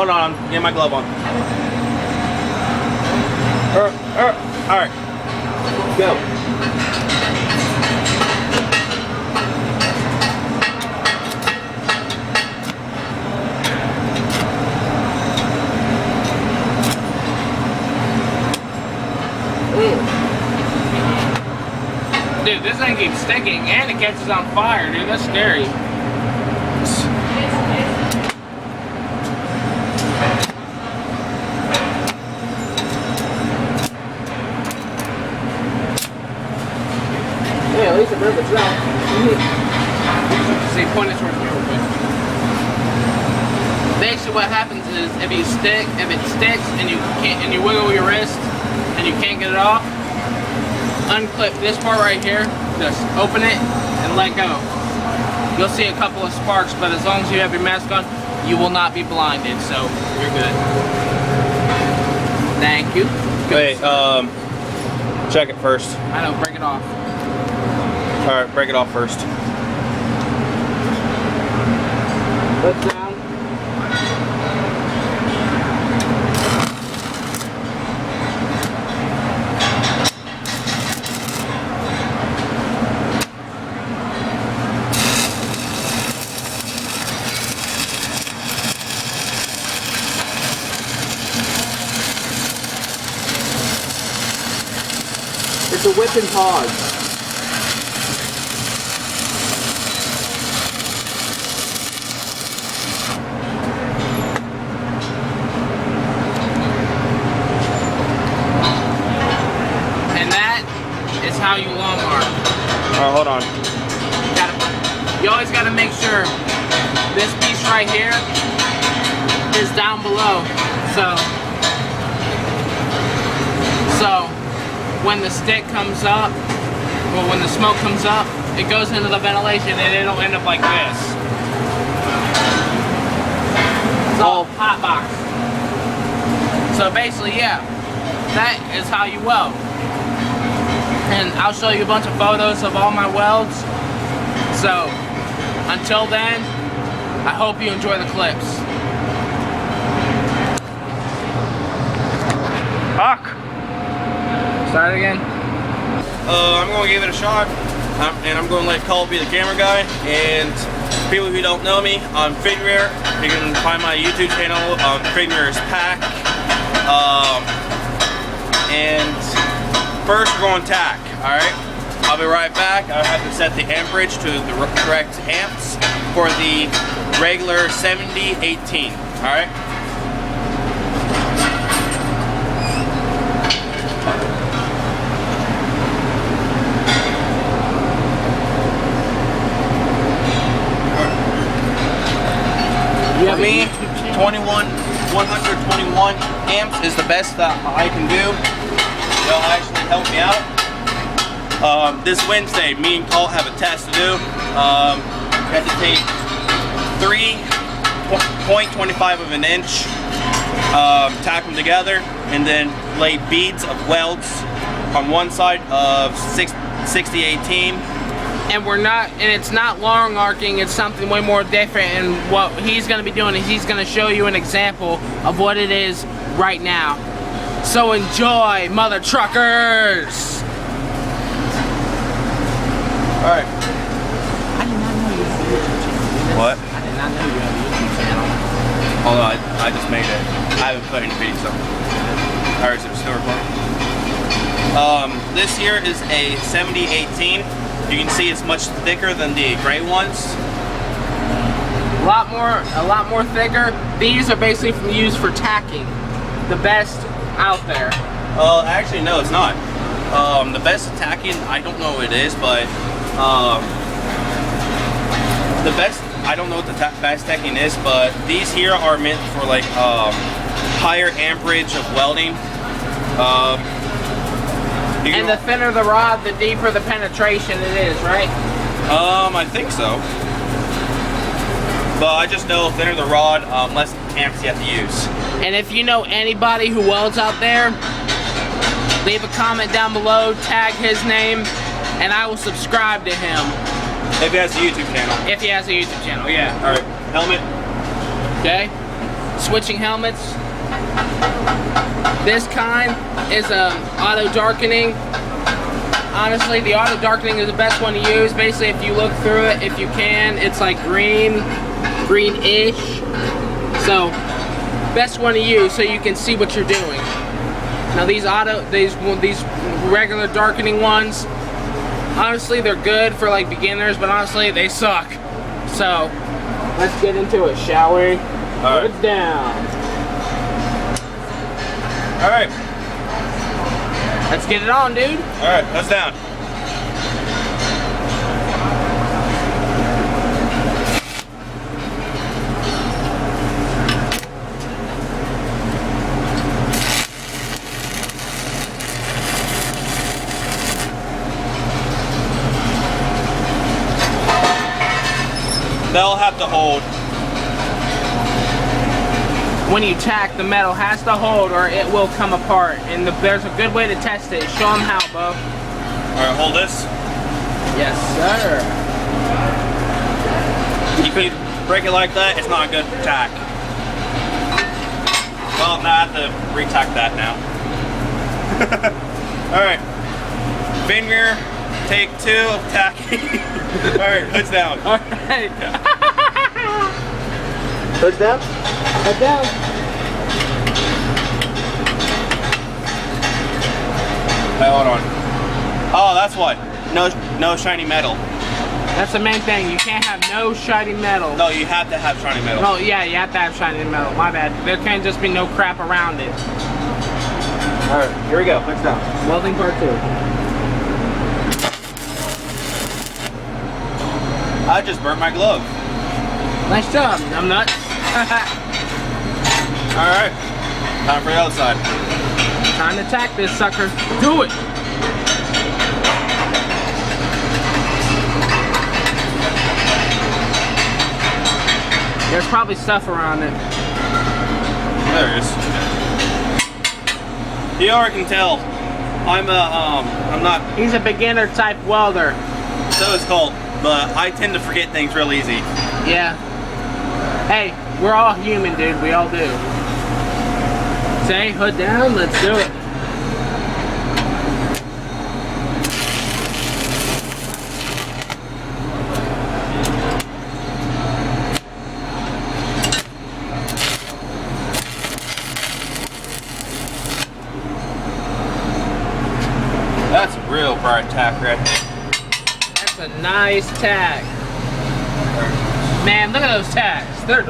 Hold on, I'm getting my glove on. Alright. Go. Dude, this thing keeps sticking and it catches on fire, dude. That's scary. Yeah, at least it burns itself. See, point it towards me real quick. Basically, what happens is if it sticks and you wiggle your wrist and you can't get it off, unclip this part right here, just open it and let go. You'll see a couple of sparks, but as long as you have your mask on, you will not be blinded, so you're good. Thank you. Wait, check it first. I know, break it off. Alright, break it off first. Let's down. It's a whip and pause. How you long arm. Alright, hold on. You always got to make sure this piece right here is down below. So when the stick comes up, well, when the smoke comes up, it goes into the ventilation and it'll end up like this. It's all hot box. So basically, yeah, that is how you weld. And I'll show you a bunch of photos of all my welds. So, until then, I hope you enjoy the clips. Fuck! Start again. I'm going to give it a shot, and I'm going to let Cole be the camera guy. And people who don't know me, I'm Figure. You can find my YouTube channel on Figure's Pack. And first we're going tack, alright? I'll be right back. I have to set the amperage to the correct amps for the regular 70-18, alright? For me, 121 amps is the best that I can do. They'll actually help me out. This Wednesday, me and Colt have a test to do. We have to take 3.25 of an inch, tack them together, and then lay beads of welds on one side of 60-18. And it's not long arcing, it's something way more different. And what he's going to be doing is he's going to show you an example of what it is right now. So enjoy, mother truckers! Alright. I did not know you had a YouTube channel. What? I did not know you had a YouTube channel. Although I just made it. I haven't put any videos up. Alright, so it's still recording. This here is a 70-18. You can see it's much thicker than the gray ones. A lot more thicker. These are basically used for tacking. The best out there. Actually, no, it's not. The best tacking, I don't know what it is, but the best, I don't know what the best tacking is, but these here are meant for like higher amperage of welding. And the thinner the rod, the deeper the penetration it is, right? I think so. But I just know thinner the rod, less amps you have to use. And if you know anybody who welds out there, leave a comment down below, tag his name, and I will subscribe to him. If he has a YouTube channel. If he has a YouTube channel, yeah. Alright, helmet. Okay? switching helmets. This kind is auto darkening. Honestly, the auto darkening is the best one to use. Basically, if you look through it, if you can, it's like greenish. So, best one to use so you can see what you're doing. Now these regular darkening ones, honestly, they're good for like beginners, but honestly, they suck. So, let's get into it, shall we? All right. It's down. All right. Let's get it on, dude. All right, that's down. They'll have to hold. When you tack, the metal has to hold or it will come apart. And there's a good way to test it. Show them how, Bo. All right, hold this. Yes, sir. If you break it like that, it's not a good tack. Well, now I have to re-tack that now. All right. Finger, take 2 of tacking. All right, hood's down. All right. Hood down? Head down. Hey, hold on. Oh, that's what. No shiny metal. That's the main thing. You can't have no shiny metal. No, you have to have shiny metal. Oh, yeah, you have to have shiny metal. My bad. There can't just be no crap around it. All right, here we go. Hood's down. Welding part 2. I just burnt my glove. Nice job, numbnuts. All right, time for the other side. Time to tack this sucker. Do it. There's probably stuff around it. There it is. You already can tell. I'm not. He's a beginner type welder. So it's called, but I tend to forget things real easy. Yeah. Hey, we're all human, dude. We all do. Say, hood down. Let's do it. That's a real bright tack right there. That's a nice tack. Man, look at those tacks. They're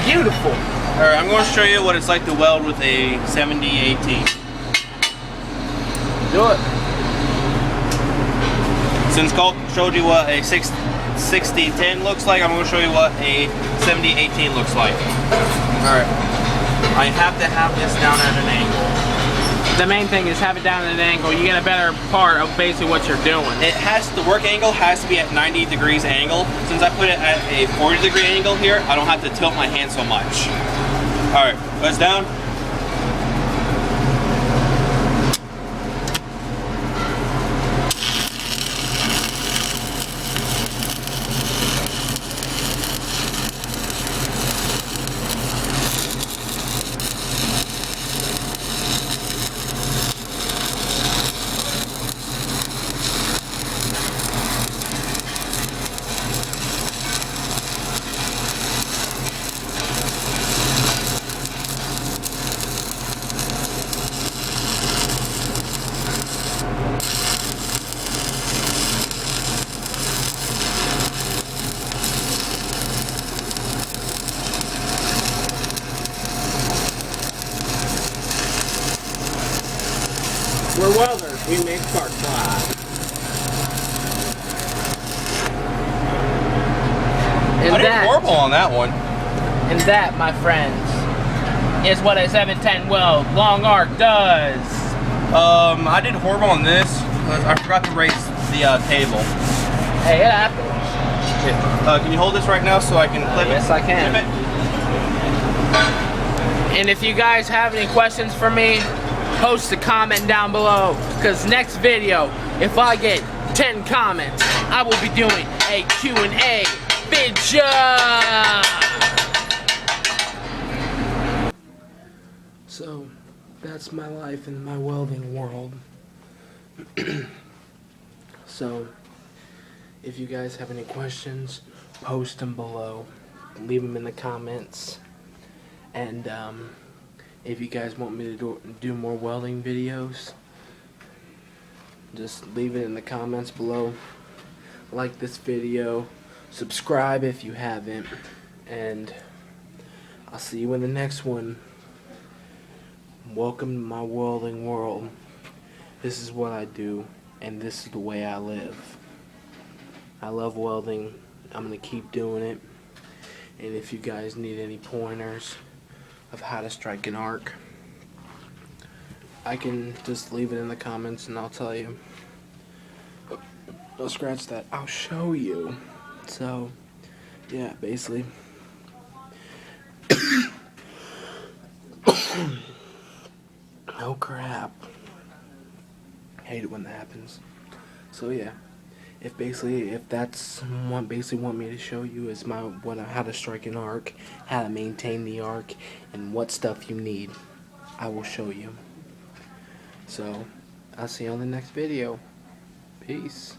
beautiful. All right, I'm going to show you what it's like to weld with a 7018. Do it. Since Colt showed you what a 6010 looks like, I'm going to show you what a 7018 looks like. All right, I have to have this down at an angle. The main thing is have it down at an angle. You get a better part of basically what you're doing. The work angle has to be at 90 degrees angle. Since I put it at a 40 degree angle here, I don't have to tilt my hand so much. All right, let's down. We're welders. We make spark fly. And I did horrible on that one. And that, my friends, is what a 710 weld long arc does. I did horrible on this because I forgot to raise the table. Hey, it happens. Can you hold this right now so I can clip it? Yes, I can. Clip it? And if you guys have any questions for me, post a comment down below, because next video, if I get 10 comments, I will be doing a Q&A video. that's my life in my welding world. So, if you guys have any questions, post them below. Leave them in the comments. And if you guys want me to do more welding videos, just leave it in the comments below. Like this video, subscribe if you haven't, and I'll see you in the next one. Welcome to my welding world. This is what I do, and this is the way I live. I love welding. I'm gonna keep doing it. And if you guys need any pointers of how to strike an arc, I can just leave it in the comments and I'll tell you. Don't scratch that. I'll show you. So, yeah, basically. Oh crap. I hate it when that happens. So yeah, if that's what basically want me to show you is how to strike an arc, how to maintain the arc, and what stuff you need, I will show you. So I'll see you on the next video. Peace.